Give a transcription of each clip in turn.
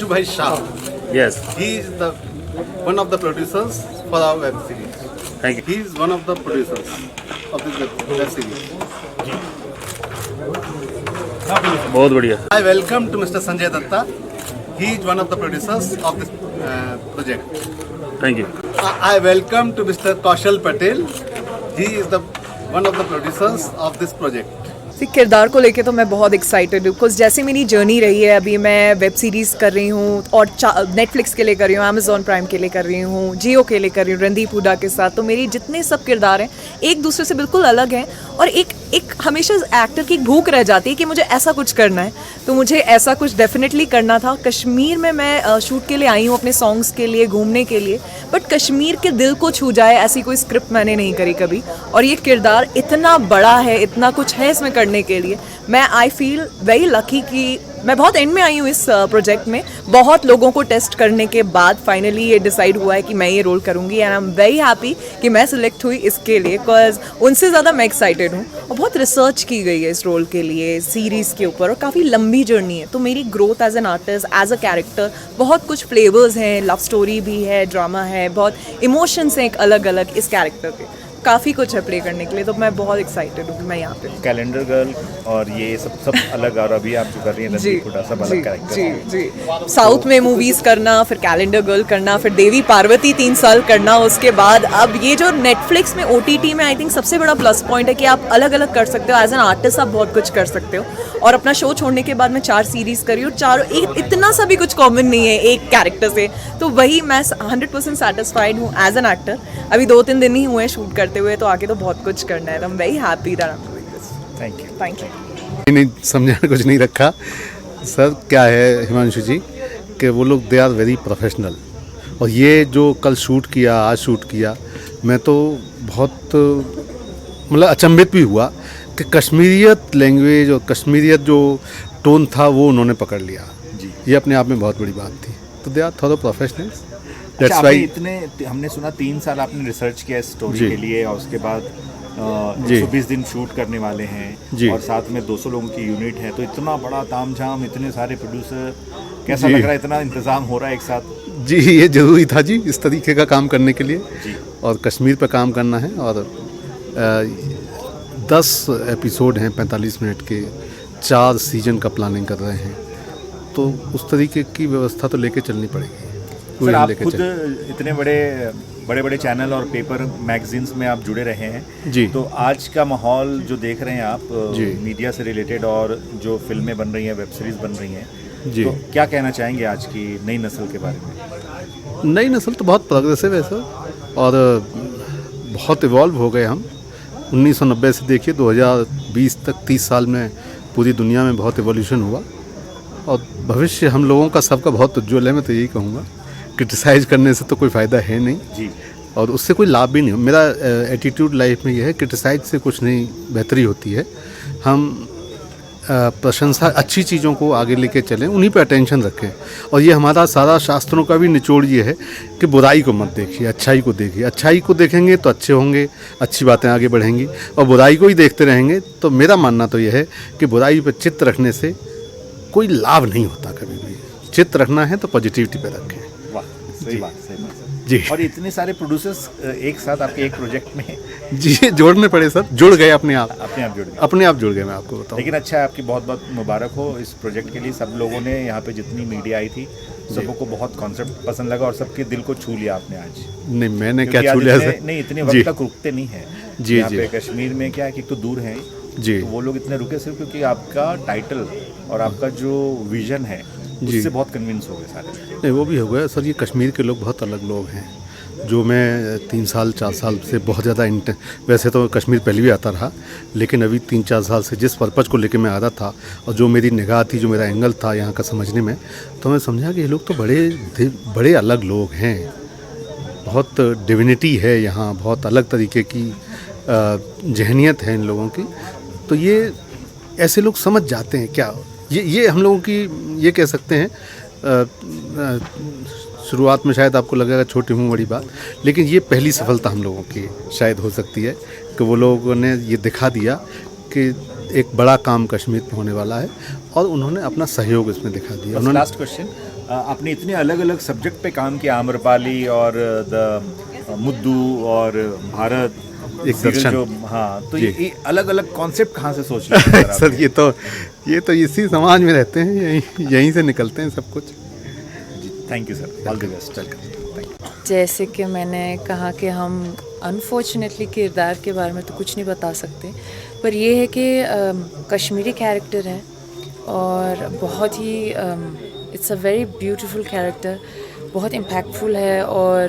Himanshu Bhai Shah. Yes. He is the one of the producers for our web series. Thank you. He is one of the producers of this web series. बहुत बढ़िया. I welcome to Mr. Sanjay Datta. He is one of the producers of this project. Thank you. I welcome to Mr. Kaushal Patel. He is the one of the producers of this project. किरदार को लेके तो मैं बहुत excited हूँ because जैसे मेरी journey रही है अभी मैं वेब सीरीज़ कर रही हूँ और नेटफ्लिक्स के लिए कर रही हूँ, अमेजॉन प्राइम के लिए कर रही हूँ, जियो के लिए कर रही हूँ, रणदीप हुडा के साथ. तो मेरी जितने सब किरदार हैं एक दूसरे से बिल्कुल अलग हैं और एक हमेशा एक्टर की एक भूख रह जाती है कि मुझे ऐसा कुछ करना है. तो मुझे ऐसा कुछ डेफिनेटली करना था. कश्मीर में मैं शूट के लिए आई हूँ अपने सॉन्ग्स के लिए, घूमने के लिए, बट कश्मीर के दिल को छू जाए ऐसी कोई स्क्रिप्ट मैंने नहीं करी कभी. और ये किरदार इतना बड़ा है, इतना कुछ है इसमें करने के लिए. मैं आई फील वेरी लकी कि मैं बहुत एंड में आई हूँ इस प्रोजेक्ट में. बहुत लोगों को टेस्ट करने के बाद फाइनली ये डिसाइड हुआ है कि मैं ये रोल करूँगी and I am very happy कि मैं सिलेक्ट हुई इसके लिए बिकॉज उनसे ज़्यादा मैं एक्साइटेड हूँ. और बहुत रिसर्च की गई है इस रोल के लिए, सीरीज़ के ऊपर, और काफ़ी लंबी जर्नी है. तो मेरी growth as an artist, as a character, बहुत कुछ फ्लेवर्स हैं, लव स्टोरी भी है, ड्रामा है, बहुत इमोशंस हैं एक अलग अलग इस कैरेक्टर के. काफ़ी कुछ है प्ले करने के लिए. तो मैं बहुत एक्साइटेड हूँ कि मैं यहाँ पे हूँ. कैलेंडर गर्ल और ये सब अलग, और अभी आप जो कर रही हैं रणदीप हुडा, सब अलग कैरेक्टर. जी. साउथ में मूवीज़ करना, फिर कैलेंडर गर्ल करना, फिर देवी पार्वती 3 साल करना, उसके बाद अब ये जो नेटफ्लिक्स में OTT में आई थिंक सबसे बड़ा प्लस पॉइंट है कि आप अलग अलग कर सकते हो. एज एन आर्टिस्ट आप बहुत कुछ कर सकते हो. और अपना शो छोड़ने के बाद मैं 4 सीरीज़ करी और चारों इतना सा भी कुछ कॉमन नहीं है एक कैरेक्टर से. तो वही मैं 100% सेटिस्फाइड हूँ एज एन एक्टर. अभी 2-3 दिन ही हुए शूट करते हुए, तो आगे तो बहुत कुछ करना है. I am very happy that I am doing this. Thank you. नहीं समझाने कुछ नहीं रखा सर. क्या है हिमांशु जी कि वो लोग दे आर वेरी प्रोफेशनल. और ये जो कल शूट किया, आज शूट किया, मैं तो बहुत मतलब अचंभित भी हुआ कि कश्मीरियत लैंग्वेज और कश्मीरियत जो टोन था वो उन्होंने पकड़ लिया जी. ये अपने आप में बहुत बड़ी बात थी. तो दे आर थोड़ा प्रोफेशनल्स. अच्छा, आपने इतने, हमने सुना 3 साल आपने रिसर्च किया इस स्टोरी के लिए, और उसके बाद 120 दिन शूट करने वाले हैं और साथ में 200 लोगों की यूनिट है. तो इतना बड़ा तामझाम, इतने सारे प्रोड्यूसर, कैसा लग रहा है? इतना इंतजाम हो रहा है एक साथ? जी ये ज़रूरी था जी इस तरीके का काम करने के लिए जी. और कश्मीर पर काम करना है. और 10 एपिसोड हैं 45 मिनट के, 4 सीजन का प्लानिंग कर रहे हैं. तो उस तरीके की व्यवस्था तो लेके चलनी पड़ेगी. सर, आप खुद इतने बड़े चैनल और पेपर मैगजीन्स में आप जुड़े रहे हैं जी. तो आज का माहौल जो देख रहे हैं आप मीडिया से रिलेटेड, और जो फिल्में बन रही हैं, वेब सीरीज़ बन रही हैं जी, तो क्या कहना चाहेंगे आज की नई नस्ल के बारे में? नई नस्ल तो बहुत प्रोग्रेसिव है सर, और बहुत इवॉल्व हो गए हम. 1990 से देखिए 2020 तक 30 साल में पूरी दुनिया में बहुत इवोल्यूशन हुआ. और भविष्य हम लोगों का सबका बहुत उज्ज्वल है. मैं तो यही कहूँगा, क्रिटिसाइज़ करने से तो कोई फ़ायदा है नहीं जी, और उससे कोई लाभ भी नहीं. मेरा एटीट्यूड लाइफ में यह है, क्रिटिसाइज से कुछ नहीं बेहतरी होती है. हम प्रशंसा, अच्छी चीज़ों को आगे लेके चलें, उन्हीं पे अटेंशन रखें. और ये हमारा सारा शास्त्रों का भी निचोड़ ये है कि बुराई को मत देखिए, अच्छाई को देखिए. अच्छाई को देखेंगे तो अच्छे होंगे, अच्छी बातें आगे बढ़ेंगी. और बुराई को ही देखते रहेंगे तो मेरा मानना तो यह है कि बुराई पर चित्त रखने से कोई लाभ नहीं होता. कभी भी चित्त रखना है तो पॉजिटिविटी पे रखें. सही बात जी. और इतने सारे प्रोड्यूसर्स एक साथ आपके एक प्रोजेक्ट में जी जोड़ने पड़े सर. जुड़ गए अपने आप जुड़ गए. मैं आपको बताऊं. लेकिन अच्छा है, आपकी बहुत बहुत मुबारक हो इस प्रोजेक्ट के लिए. सब लोगों ने, यहाँ पे जितनी मीडिया आई थी, सबको बहुत कॉन्सेप्ट पसंद लगा और सबके दिल को छू लिया आपने आज. नहीं, मैंने क्या छू लिया सर? नहीं, इतने वक्त तक रुकते नहीं है जी. यहाँ पे कश्मीर में क्या है कि तो दूर है जी, तो वो लोग इतने रुके सिर्फ क्योंकि आपका टाइटल और आपका जो विजन है उससे बहुत कन्विंस हो गए सारे. नहीं, वो भी हो गया सर. ये कश्मीर के लोग बहुत अलग लोग हैं. जो मैं 3 साल 4 साल से बहुत ज़्यादा वैसे तो कश्मीर पहले भी आता रहा, लेकिन अभी 3-4 साल से जिस पर्पज़ को लेके मैं आ रहा था और जो मेरी निगाह थी, जो मेरा एंगल था यहाँ का समझने में, तो मैं समझा कि ये लोग तो बड़े अलग लोग हैं. बहुत डिविनिटी है यहाँ, बहुत अलग तरीके की जहनियत है इन लोगों की. तो ये ऐसे लोग समझ जाते हैं क्या. ये हम लोगों की, ये कह सकते हैं, शुरुआत में शायद आपको लगेगा छोटी मुँह बड़ी बात, लेकिन ये पहली सफलता हम लोगों की शायद हो सकती है कि वो लोगों ने ये दिखा दिया कि एक बड़ा काम कश्मीर में होने वाला है और उन्होंने अपना सहयोग इसमें दिखा दिया. लास्ट क्वेश्चन, आपने इतने अलग अलग सब्जेक्ट पे काम किया, आम्रपाली और द मुद्दू और भारत एक serial दर्शन। जो, हाँ, तो जी। ये अलग अलग कॉन्सेप्ट कहाँ से सोच लिया सर सर आपने? ये तो इसी समाज में रहते हैं, यहीं से निकलते हैं सब कुछ। Thank you sir, all the best. जैसे कि मैंने कहा कि हम अनफॉर्चुनेटली किरदार के बारे में तो कुछ नहीं बता सकते, पर ये है कि कश्मीरी कैरेक्टर है और बहुत ही it's a very beautiful character, बहुत इम्पैक्टफुल है और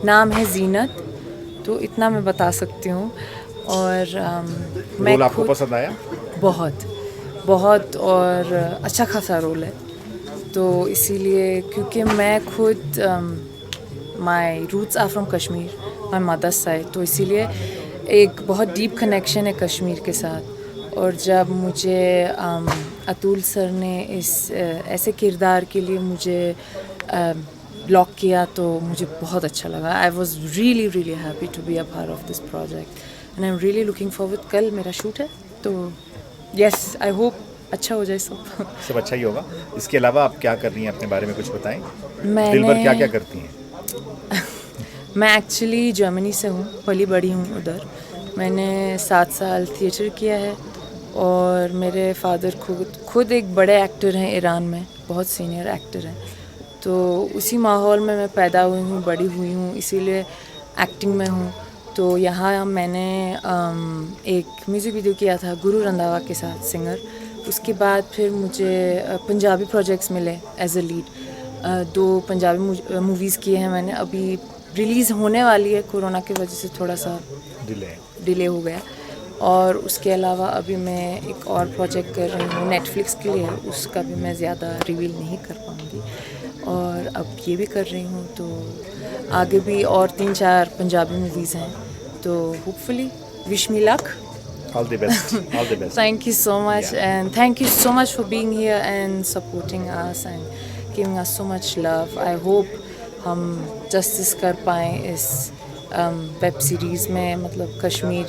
नाम है जीनत, तो इतना मैं बता सकती हूँ। और मैं रोल आपको खुद पसंद आया? बहुत और अच्छा खासा रोल है, तो इसीलिए क्योंकि मैं खुद my roots are from Kashmir, my mother's side, तो इसीलिए एक बहुत डीप कनेक्शन है कश्मीर के साथ। और जब मुझे अतुल सर ने इस ऐसे किरदार के लिए मुझे ब्लॉक किया तो मुझे बहुत अच्छा लगा। I was really really happy to be a part of this project and I am really looking forward. कल मेरा शूट है, तो यस आई होप अच्छा हो जाए सब। सब अच्छा ही होगा। इसके अलावा आप क्या कर रही हैं, अपने बारे में कुछ बताएं। मैंने दिल भर क्या क्या करती हैं? मैं एक्चुअली जर्मनी से हूँ, पली बड़ी हूँ उधर। मैंने 7 साल थिएटर किया है और मेरे फादर खुद एक बड़े एक्टर हैं ईरान में, बहुत सीनियर एक्टर हैं, तो उसी माहौल में मैं पैदा हुई हूँ, बड़ी हुई हूँ, इसीलिए एक्टिंग में हूँ। तो यहाँ मैंने एक म्यूज़िक वीडियो किया था गुरु रंधावा के साथ, सिंगर। उसके बाद फिर मुझे पंजाबी प्रोजेक्ट्स मिले as a lead. 2 Punjabi movies किए हैं मैंने, अभी रिलीज़ होने वाली है, कोरोना की वजह से थोड़ा सा डिले हो गया। और उसके अलावा अभी मैं एक और प्रोजेक्ट कर रही हूँ नेटफ्लिक्स के लिए, उसका भी मैं ज़्यादा रिवील नहीं कर पाऊँगी। और अब ये भी कर रही हूँ, तो आगे भी और 3-4 पंजाबी मूवीज़ हैं, तो hopefully wish me luck. All the best, all the best. Thank you so much, and thank you so much for being here and supporting us and giving us so much love. I hope हम justice कर पाएँ इस web series में, मतलब Kashmir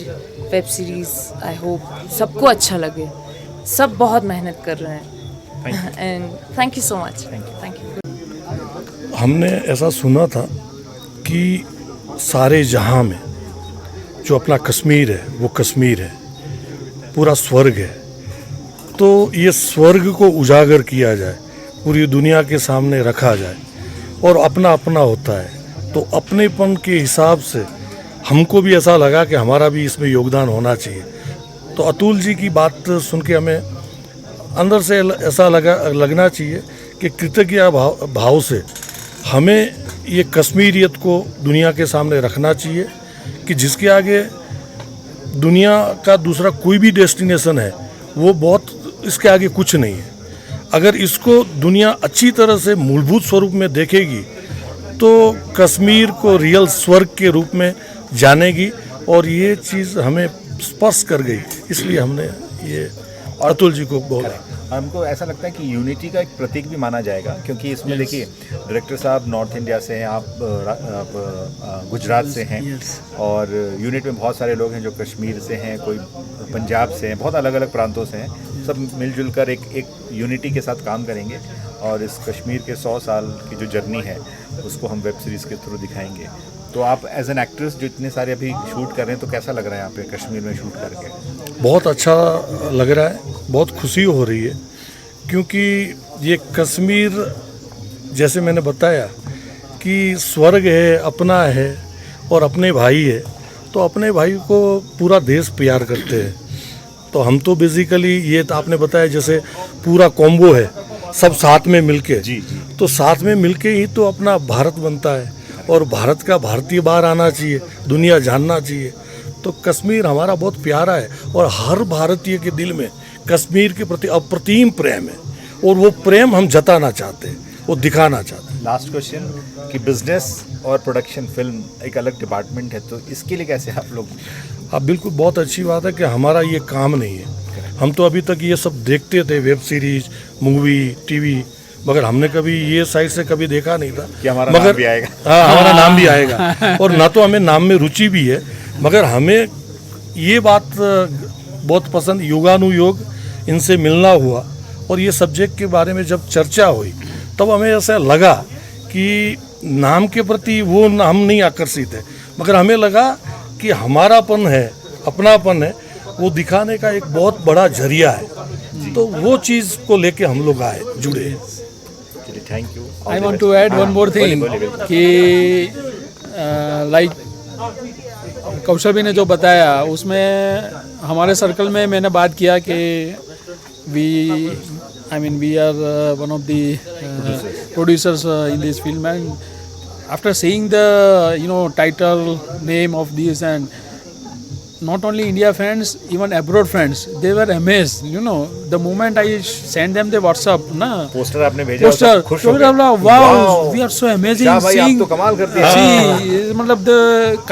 web series. I hope सबको अच्छा लगे, सब बहुत मेहनत कर रहे हैं and thank you so much. Thank you. हमने ऐसा सुना था कि सारे जहां में जो अपना कश्मीर है वो कश्मीर है, पूरा स्वर्ग है। तो ये स्वर्ग को उजागर किया जाए, पूरी दुनिया के सामने रखा जाए, और अपना अपना होता है। तो अपनेपन के हिसाब से हमको भी ऐसा लगा कि हमारा भी इसमें योगदान होना चाहिए। तो अतुल जी की बात सुन के हमें अंदर से ऐसा लगना चाहिए कि कृतज्ञ भाव से हमें ये कश्मीरियत को दुनिया के सामने रखना चाहिए कि जिसके आगे दुनिया का दूसरा कोई भी डेस्टिनेशन है वो बहुत इसके आगे कुछ नहीं है। अगर इसको दुनिया अच्छी तरह से मूलभूत स्वरूप में देखेगी तो कश्मीर को रियल स्वर्ग के रूप में जानेगी, और ये चीज़ हमें स्पर्श कर गई, इसलिए हमने ये अतुल जी को बोला। हमको ऐसा लगता है कि यूनिटी का एक प्रतीक भी माना जाएगा, क्योंकि इसमें देखिए डायरेक्टर साहब नॉर्थ इंडिया से हैं, आप गुजरात से हैं, और यूनिट में बहुत सारे लोग हैं जो कश्मीर से हैं, कोई पंजाब से हैं, बहुत अलग अलग प्रांतों से हैं। सब मिलजुल कर एक यूनिटी के साथ काम करेंगे, और इस कश्मीर के 100 साल की जो जर्नी है उसको हम वेब सीरीज़ के थ्रू दिखाएंगे। तो आप एज एन एक्ट्रेस जो इतने सारे अभी शूट कर रहे हैं, तो कैसा लग रहा है यहाँ पे कश्मीर में शूट करके? बहुत अच्छा लग रहा है, बहुत खुशी हो रही है, क्योंकि ये कश्मीर जैसे मैंने बताया कि स्वर्ग है, अपना है और अपने भाई है। तो अपने भाई को पूरा देश प्यार करते हैं। तो हम तो बेसिकली ये तो आपने बताया जैसे पूरा कॉम्बो है, सब साथ में मिलके, तो साथ में मिलके ही तो अपना भारत बनता है, और भारत का भारतीय बाहर आना चाहिए, दुनिया जानना चाहिए। तो कश्मीर हमारा बहुत प्यारा है, और हर भारतीय के दिल में कश्मीर के प्रति अप्रतिम प्रेम है, और वो प्रेम हम जताना चाहते हैं, वो दिखाना चाहते हैं। लास्ट क्वेश्चन कि बिजनेस और प्रोडक्शन फिल्म एक अलग डिपार्टमेंट है, तो इसके लिए कैसे आप लोग? अब बिल्कुल बहुत अच्छी बात है कि हमारा ये काम नहीं है। हम तो अभी तक ये सब देखते थे, वेब सीरीज, मूवी, टीवी, मगर हमने कभी ये साइड से कभी देखा नहीं था कि हमारा नाम भी आएगा। हाँ, हमारा नाम भी आएगा, और ना तो हमें नाम में रुचि भी है, मगर हमें ये बात बहुत पसंद, योगानुयोग इनसे मिलना हुआ, और ये सब्जेक्ट के बारे में जब चर्चा हुई तब हमें ऐसा लगा कि नाम के प्रति वो हम नहीं आकर्षित है, मगर हमें लगा कि हमारापन है, अपनापन है, वो दिखाने का एक बहुत बड़ा जरिया है। तो वो चीज़ को लेके हम लोग आए, जुड़े। Thank you. I want to add one more thing कि लाइक कौशल भी ने जो बताया उसमें हमारे सर्कल में मैंने बात किया कि we are one of the producers in this film, and after seeing the title name of this, and not only India fans, even abroad friends, they were amazed. The moment I sent them the WhatsApp, poster आपने भेजा, poster, सब खुश हो गए। wow, we are so amazing क्या भाई, आप seeing. तो कमाल कर दिया। See, मतलब the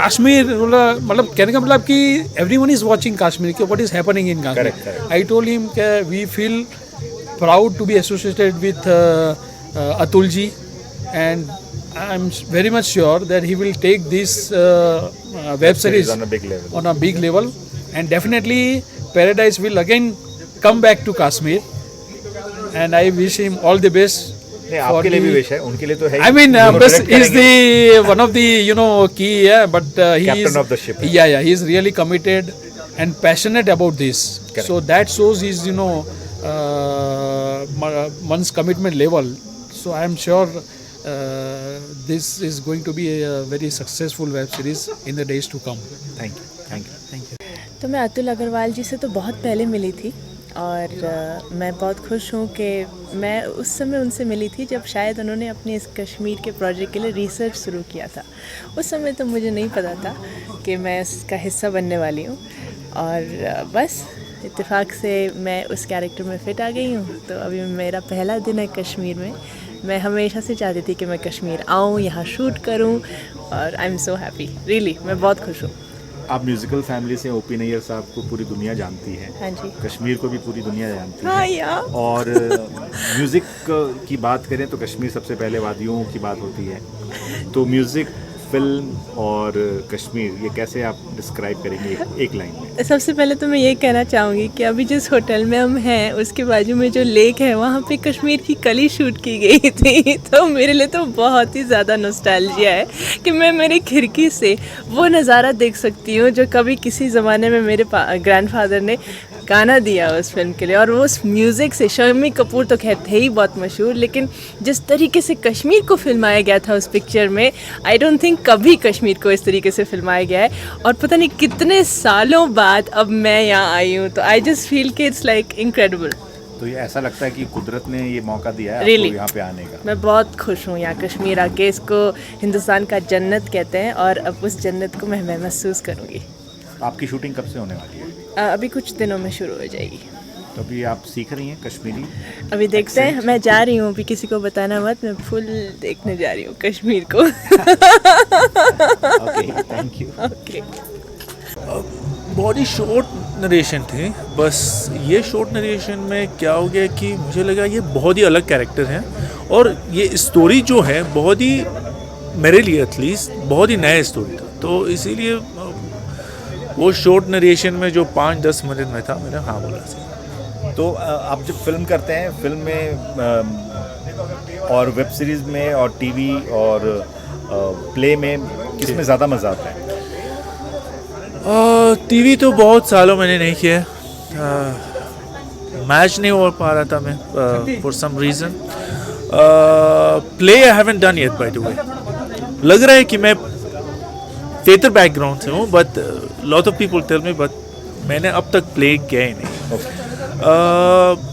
Kashmir, मतलब कहने का मतलब कि everyone is watching Kashmir, कि what is happening in Kashmir. Correct. I told him कि we feel proud to be associated with Atul ji, and I'm very much sure that he will take this web series on a big level. on a big level, and definitely Paradise will again come back to Kashmir, and I wish him all the best. नहीं, आपके लिए भी wish है, उनके लिए तो है ही। I mean, दोनों best direct is करेंगे। the one of the key, but he Captain is of the ship. Yeah, he is really committed and passionate about this. Correct. So that shows his one's commitment level. So I am sure this is going to be a very successful web series in the days to come. Thank you. तो मैं अतुल अग्रवाल जी से तो बहुत पहले मिली थी, और मैं बहुत खुश हूँ कि मैं उस समय उनसे मिली थी जब शायद उन्होंने अपने इस कश्मीर के प्रोजेक्ट के लिए रिसर्च शुरू किया था। उस समय तो मुझे नहीं पता था कि मैं इसका हिस्सा बनने वाली हूँ, और बस इत्तेफाक से मैं उस कैरेक्टर में फ़िट आ गई हूँ। तो अभी मेरा पहला दिन है कश्मीर में। मैं हमेशा से चाहती थी कि मैं कश्मीर आऊँ, यहाँ शूट करूँ, और I am so happy, really मैं बहुत खुश हूँ। आप म्यूजिकल फैमिली से, ओपी नैयर साहब को पूरी दुनिया जानती है। हाँ जी। कश्मीर को भी पूरी दुनिया जानती हाँ है। यार। और म्यूज़िक की बात करें तो कश्मीर सबसे पहले वादियों की बात होती है। तो म्यूज़िक, फिल्म और कश्मीर, ये कैसे आप डिस्क्राइब करेंगे एक लाइन में? सबसे पहले तो मैं ये कहना चाहूँगी कि अभी जिस होटल में हम हैं उसके बाजू में जो लेक है वहाँ पे कश्मीर की कली शूट की गई थी। तो मेरे लिए तो बहुत ही ज़्यादा नॉस्टैल्जिया है कि मैं मेरी खिड़की से वो नज़ारा देख सकती हूँ जो कभी किसी ज़माने में मेरे ग्रैंडफादर ने गाना दिया उस फिल्म के लिए। और वो उस म्यूज़िक से, शम्मी कपूर तो खैर थे ही बहुत मशहूर, लेकिन जिस तरीके से कश्मीर को फिल्माया गया था उस पिक्चर में, आई डोंट थिंक कभी कश्मीर को इस तरीके से फिल्माया गया है। और पता नहीं कितने सालों बाद अब मैं यहाँ आई हूँ, तो आई जस्ट फील कि इट्स लाइक इनक्रेडिबल। तो ये ऐसा लगता है कि कुदरत ने ये मौका दिया है Really? आपको यहाँ पे आने का। मैं बहुत खुश हूँ यहाँ कश्मीर आके। इसको हिंदुस्तान का जन्नत कहते हैं, और अब उस जन्नत को मैं महसूस करूँगी। आपकी शूटिंग कब से होने वाली है? अभी कुछ दिनों में शुरू हो जाएगी। तो अभी आप सीख रही हैं कश्मीरी? अभी देखते हैं, मैं जा रही हूँ, अभी किसी को बताना मत, मैं फुल देखने जा रही हूँ कश्मीर को। Okay, thank you. ओके। बहुत ही शॉर्ट नरेशन थी। बस ये शॉर्ट नरेशन में क्या हो गया कि मुझे लगा ये बहुत ही अलग कैरेक्टर है, और ये स्टोरी जो है बहुत ही, मेरे लिए एटलीस्ट बहुत ही नया स्टोरी था। तो इसीलिए वो शॉर्ट नरेशन में जो 5-10 मिनट में था, मैंने हाँ बोला था। तो आप जब फिल्म करते हैं, फिल्म में और वेब सीरीज़ में और टीवी और प्ले में किसमें ज़्यादा मज़ा आता है? टीवी तो बहुत सालों मैंने नहीं किया। मैच नहीं हो पा रहा था मैं for some reason. Play I haven't done yet by the way. लग रहा है कि मैं थिएटर बैकग्राउंड से हूँ, but lot of people tell me, but मैंने अब तक प्ले किया ही नहीं।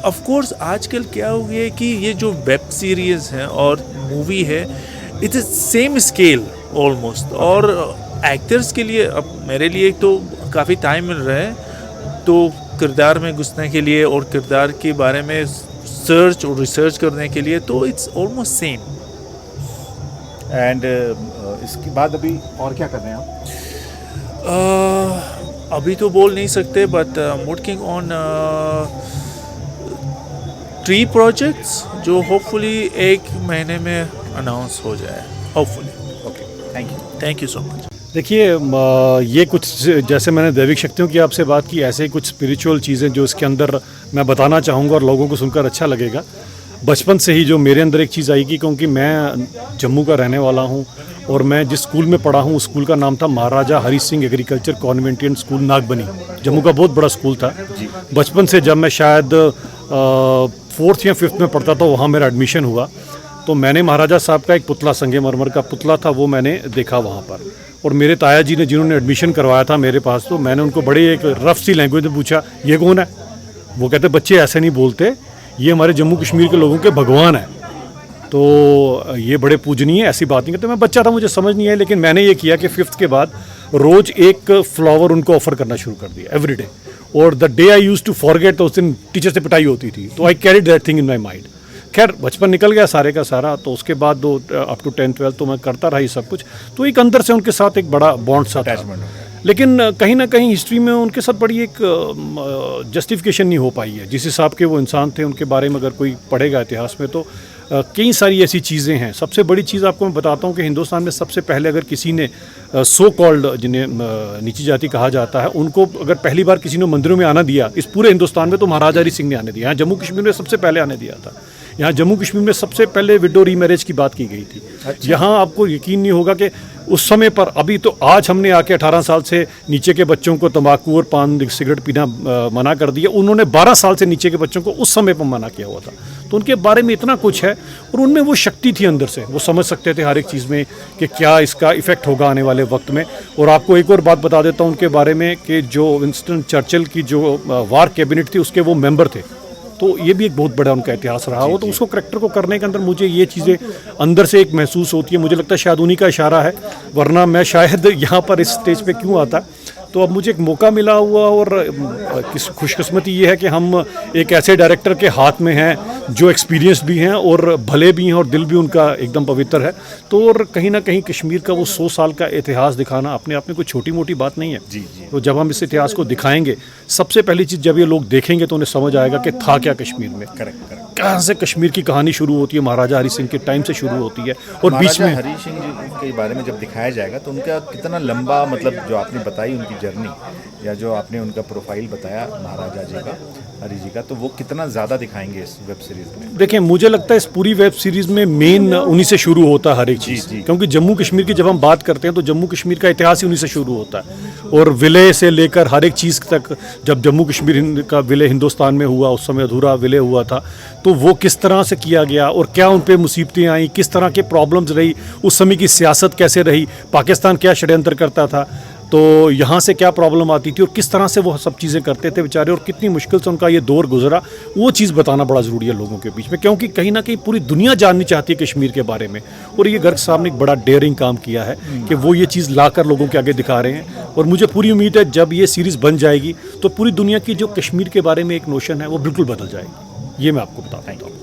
ऑफ कोर्स आजकल क्या हो गया है कि ये जो वेब सीरीज़ है और मूवी है, it is same scale almost, और एक्टर्स के लिए अब मेरे लिए तो काफ़ी टाइम मिल रहा है तो किरदार में घुसने के लिए और किरदार के बारे में सर्च और रिसर्च करने के लिए, तो इट्स ऑलमोस्ट सेम। एंड इसके बाद अभी और क्या कर रहे हैं आप? अभी तो बोल नहीं सकते, बट वर्किंग ऑन 3 प्रोजेक्ट्स जो होपफुली 1 महीने में अनाउंस हो जाए, hopefully. Okay, thank you so much. देखिए, ये कुछ जैसे मैंने दैविक शक्तियों की आपसे बात की, ऐसे ही कुछ स्पिरिचुअल चीज़ें जो इसके अंदर मैं बताना चाहूँगा और लोगों को सुनकर अच्छा लगेगा। बचपन से ही जो मेरे अंदर एक चीज़ आई कि क्योंकि मैं जम्मू का रहने वाला हूँ और मैं जिस स्कूल में पढ़ा हूँ उस स्कूल का नाम था महाराजा हरी सिंह एग्रीकल्चर कॉन्वेंटियन स्कूल नागबनी, जम्मू का बहुत बड़ा स्कूल था। बचपन से जब मैं शायद 4th या 5th में पढ़ता था वहाँ मेरा एडमिशन हुआ, तो मैंने महाराजा साहब का एक पुतला, संगमरमर का पुतला था, वो मैंने देखा वहाँ पर। और मेरे ताया जी ने जिन्होंने एडमिशन करवाया था मेरे पास, तो मैंने उनको बड़े एक रफ सी लैंग्वेज में पूछा ये कौन है। वो कहते बच्चे ऐसे नहीं बोलते, ये हमारे जम्मू कश्मीर के लोगों के भगवान है, तो ये बड़े पूजनीय, ऐसी बात नहीं करते। मैं बच्चा था, मुझे समझ नहीं है, लेकिन मैंने ये किया कि 5th के बाद रोज़ एक फ्लावर उनको ऑफर करना शुरू कर दिया एवरीडे। और the day I use to forget, तो उस दिन टीचर से पिटाई होती थी, तो I carried that thing in my mind. खैर बचपन निकल गया सारे का सारा, तो उसके बाद अप टू 10th 12th तो मैं करता रहा ये सब कुछ, तो एक अंदर से उनके साथ एक बड़ा बॉन्ड सा था। लेकिन कहीं ना कहीं हिस्ट्री में उनके साथ बड़ी एक जस्टिफिकेशन नहीं हो पाई है। जिस हिसाब के वो इंसान थे उनके बारे में अगर कोई पढ़ेगा इतिहास में तो कई सारी ऐसी चीज़ें हैं। सबसे बड़ी चीज़ आपको मैं बताता हूँ कि हिंदुस्तान में सबसे पहले अगर किसी ने सो कॉल्ड, जिन्हें नीची जाति कहा जाता है, उनको अगर पहली बार किसी ने मंदिरों में आना दिया इस पूरे हिंदुस्तान में, तो महाराजा हरी सिंह ने आने दिया। यहाँ जम्मू कश्मीर में सबसे पहले आने दिया था। यहाँ जम्मू कश्मीर में सबसे पहले विडो रीमैरिज की बात की गई थी। अच्छा। यहाँ आपको यकीन नहीं होगा कि उस समय पर, अभी तो आज हमने आके 18 साल से नीचे के बच्चों को तंबाकू और पान सिगरेट पीना मना कर दिया, उन्होंने 12 साल से नीचे के बच्चों को उस समय पर मना किया हुआ था। तो उनके बारे में इतना कुछ है, और उनमें वो शक्ति थी अंदर से, वो समझ सकते थे हर एक चीज़ में कि क्या इसका इफेक्ट होगा आने वाले वक्त में। और आपको एक और बात बता देता हूँ उनके बारे में कि जो विंस्टन चर्चिल की जो वार कैबिनेट थी उसके वो मेंबर थे, तो ये भी एक बहुत बड़ा उनका इतिहास रहा हो। तो उसको करैक्टर को करने के अंदर मुझे ये चीज़ें अंदर से एक महसूस होती है। मुझे लगता है शायद उन्हीं का इशारा है, वरना मैं शायद यहाँ पर इस स्टेज पे क्यों आता। तो अब मुझे एक मौका मिला हुआ, और खुशकिस्मती ये है कि हम एक ऐसे डायरेक्टर के हाथ में हैं जो एक्सपीरियंस भी हैं और भले भी हैं, और दिल भी उनका एकदम पवित्र है। तो और कहीं ना कहीं कश्मीर का वो 100 साल का इतिहास दिखाना अपने आप में कोई छोटी मोटी बात नहीं है। जी। तो जब हम इस इतिहास को दिखाएंगे, सबसे पहली चीज़ जब ये लोग देखेंगे तो उन्हें समझ आएगा कि था क्या कश्मीर में। करेक्ट। कहाँ से कश्मीर की कहानी शुरू होती है, महाराजा हरी सिंह के टाइम से शुरू होती है, और बीच में हरी सिंह जी के बारे में जब दिखाया जाएगा तो उनका कितना लंबा, मतलब जो आपने बताई उनकी जर्नी, या जो आपने उनका प्रोफाइल बताया महाराजा जी का, हरी जी का, तो वो कितना ज़्यादा दिखाएंगे इस वेब सीरीज़ में? देखिए, मुझे लगता है इस पूरी वेब सीरीज़ में मेन उन्हीं से शुरू होता है हर एक चीज़, क्योंकि जम्मू कश्मीर की जब हम बात करते हैं तो जम्मू कश्मीर का इतिहास ही उन्हीं से शुरू होता है, और विलय से लेकर हर एक चीज़ तक। जब जम्मू कश्मीर का विलय हिंदुस्तान में हुआ, उस समय अधूरा विलय हुआ था, तो वो किस तरह से किया गया और क्या उन पर मुसीबतें आई, किस तरह के प्रॉब्लम्स रही, उस समय की सियासत कैसे रही, पाकिस्तान क्या षड्यंत्र करता था, तो यहाँ से क्या प्रॉब्लम आती थी, और किस तरह से वो सब चीज़ें करते थे बेचारे, और कितनी मुश्किल से उनका ये दौर गुजरा, वो चीज़ बताना बड़ा ज़रूरी है लोगों के बीच में, क्योंकि कहीं ना कहीं पूरी दुनिया जाननी चाहती है कश्मीर के बारे में। और ये गर्ग साहब ने एक बड़ा डेयरिंग काम किया है कि वो ये चीज़ लाकर लोगों के आगे दिखा रहे हैं। और मुझे पूरी उम्मीद है जब ये सीरीज़ बन जाएगी तो पूरी दुनिया की जो कश्मीर के बारे में एक नोशन है वो बिल्कुल बदल जाएगी। ये मैं आपको बताता हूँ।